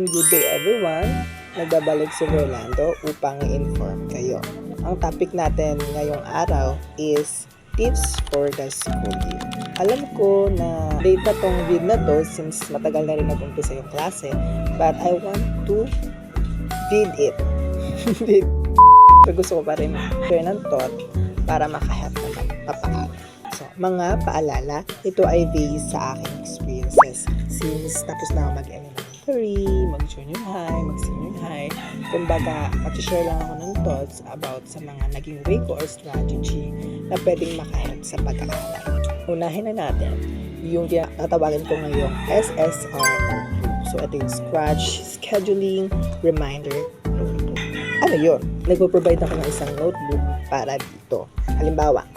Good day everyone! Nagbabalik si Rolando upang i-inform kayo. Ang topic natin ngayong araw is tips for the school year. Alam ko na late na tong video na to since matagal na rin nag-umpisa yung klase, but I want to feed it. So gusto ko pa rin share ng thought para makahelp naman papaaral. So, mga paalala, ito ay based sa aking experiences since tapos na ako mag-elementary, mag-junior high, mag-senior high. Kumbaga, mag-share lang ako ng thoughts about sa mga naging way ko or strategy na pwedeng makahelp sa pag-aaral. Unahin na natin yung tatawagin ko ngayong SSR notebook. So, ito yung scratch, scheduling, reminder, notebook. Ano yun? Nagpo-provide ako ng isang notebook para dito. Halimbawa,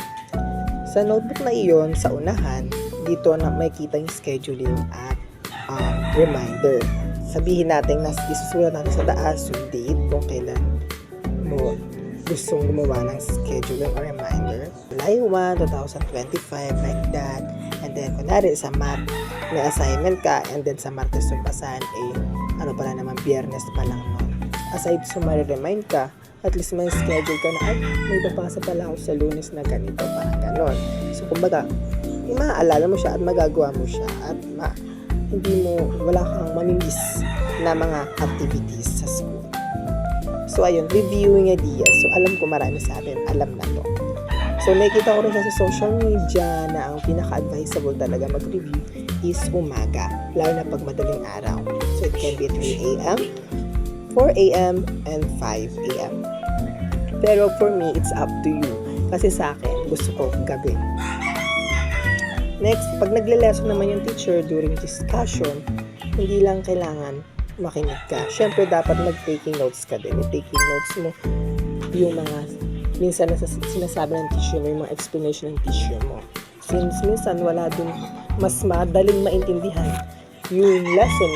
sa notebook na iyon, sa unahan, dito na makikita yung scheduling at reminder. Sabihin natin na isusulat natin sa taas yung date kung kailan mo gustong gumawa ng scheduling or reminder. July 1, 2025, like that. And then, kunwari sa math, may assignment ka, and then sa Martes sumpasan, ano pala naman, Biyernes pa lang nun. Aside sa remind ka, at least may schedule ka na, may papasa pala ako sa Lunes na ganito, parang ganon. So, kumbaga, maaalala mo siya at magagawa mo siya at wala kang mamimiss na mga activities sa school. So, ayun, reviewing ideas. So, alam ko marami sa atin, alam na to. So, nakikita ko rin sa social media na ang pinaka-advisable talaga mag-review is umaga, lalo na pag madaling araw. So, it can be 3 a.m., 4 a.m. and 5 a.m. Pero for me, it's up to you. Kasi sa akin, gusto ko gabi. Next, pag nagle-lesson naman yung teacher during discussion, hindi lang kailangan makinig ka. Siyempre, dapat mag-taking notes ka din. Taking notes mo yung mga minsan na sinasabi ng teacher mo, yung mga explanation ng teacher mo. Since minsan wala dun mas madaling maintindihan yung lesson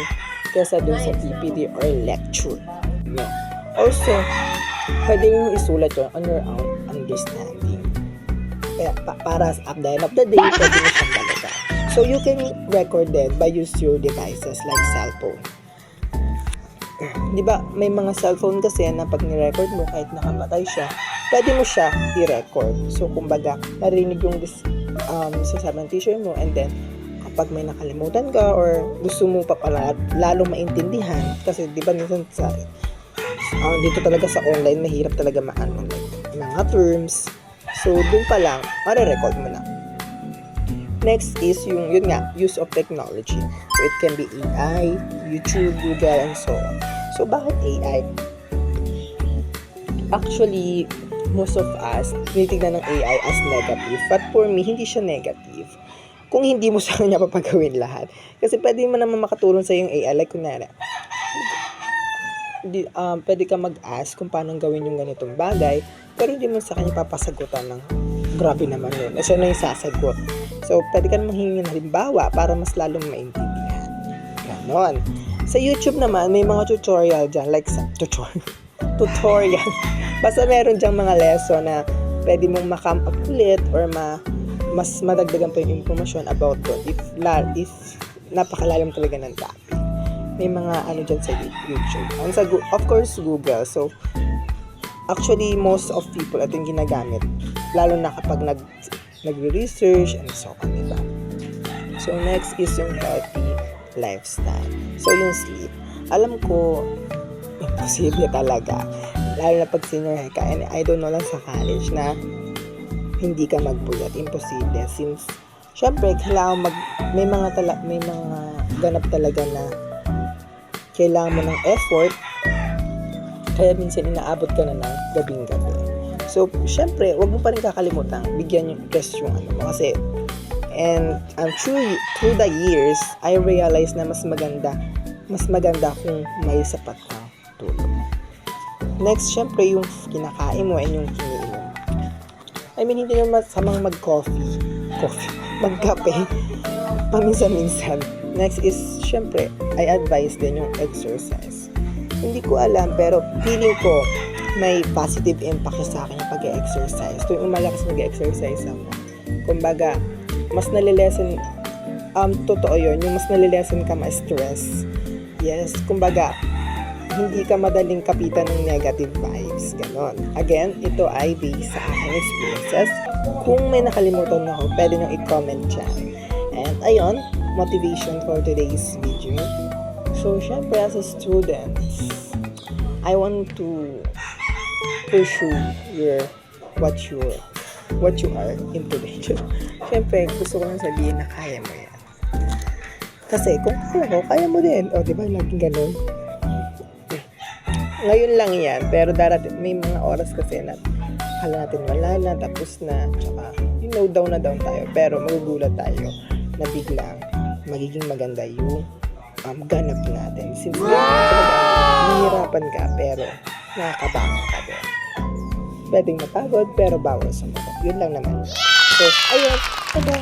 kesa dun sa PPT or lecture. Also, pwede mo isulat yun on your own understanding. Kaya para at the end of the day, pwede mo siyang balikan. So, you can record it by use your devices like cellphone. Di ba, may mga cellphone kasi na pag ni-record mo, kahit nakamatay siya, pwede mo siya i-record. So, kumbaga, narinig yung sasabi ng teacher mo, and then, kapag may nakalimutan ka or gusto mo pa pala lalong maintindihan, kasi di ba minsan sa dito talaga sa online mahirap talaga maano like mga terms, so dun pa lang mare-record mo na. Next is yun nga, use of technology. So it can be AI, YouTube, Google, and so on. So bakit AI? Actually, most of us tinitignan ng AI as negative, but for me hindi siya negative kung hindi mo sa kanya papagawin lahat. Kasi pwede mo naman makatulong sa yung AI. Like, kunwari, pwede ka mag-ask kung paano gawin yung ganitong bagay, pero hindi mo sa kanya papasagutan ng grabe naman yun. Siya na yung sasagot. So, pwede ka naman hingin ng halimbawa para mas lalong maintindihan. Ganon. Sa YouTube naman, may mga tutorial dyan. Like, tutorial. Basta meron dyang mga lesson na pwede mong makam up ulit or mas madagdagan pa yung informasyon about it if napakalalim talaga ng topic. May mga dyan sa YouTube. And of course, Google. So, actually, most of people ito yung ginagamit. Lalo na kapag nagre-research and so on, diba? So, next is yung healthy lifestyle. So, yung sleep. Alam ko, imposible talaga. Lalo na pag senior high ka. And I don't know lang sa college na hindi ka magpuyat, imposible since syempre kailangan may mga ganap talaga na kailangan mo ng effort, kaya minsan inaabot ka na ng gabing-gabi. So syempre wag mo pa rin kakalimutan bigyan yung rest yung mo kasi and through the years I realized na mas maganda kung may sapat kang tulog. Next, syempre yung kinakain mo and yung kiniinom. I mean, hindi naman masamang mag-coffee, magkape, paminsan-minsan. Next is, syempre, I advise din yung exercise. Hindi ko alam, pero feeling ko, may positive impact sa akin yung pag-exercise. Tuwing umalakas mag-exercise ako. Kumbaga, mas nalilesen, totoo yun, yung mas nalilesen ka ma-stress. Yes, kumbaga, hindi ka madaling kapitan ng negative vibes. Ganon. Again, ito ay based sa aking experiences. Kung may nakalimutan ako, pwede nyo i-comment dyan. And ayun, motivation for today's video. So, syempre, as a student, I want to pursue what you are into today. Syempre, gusto ko lang sabihin na kaya mo yan. Kasi kung kaya mo din. O, di ba, laging ganun. Ngayon lang yan, pero darating, may mga oras kasi na akala natin wala na, tapos na, tsaka, down na down tayo. Pero magugulat tayo na biglang magiging maganda yung ganap natin. Since nahihirapan ka, pero nakakabangon ka din. Pwedeng mapagod, pero bawal sumubok. Yun lang naman. So, ayun. Tada!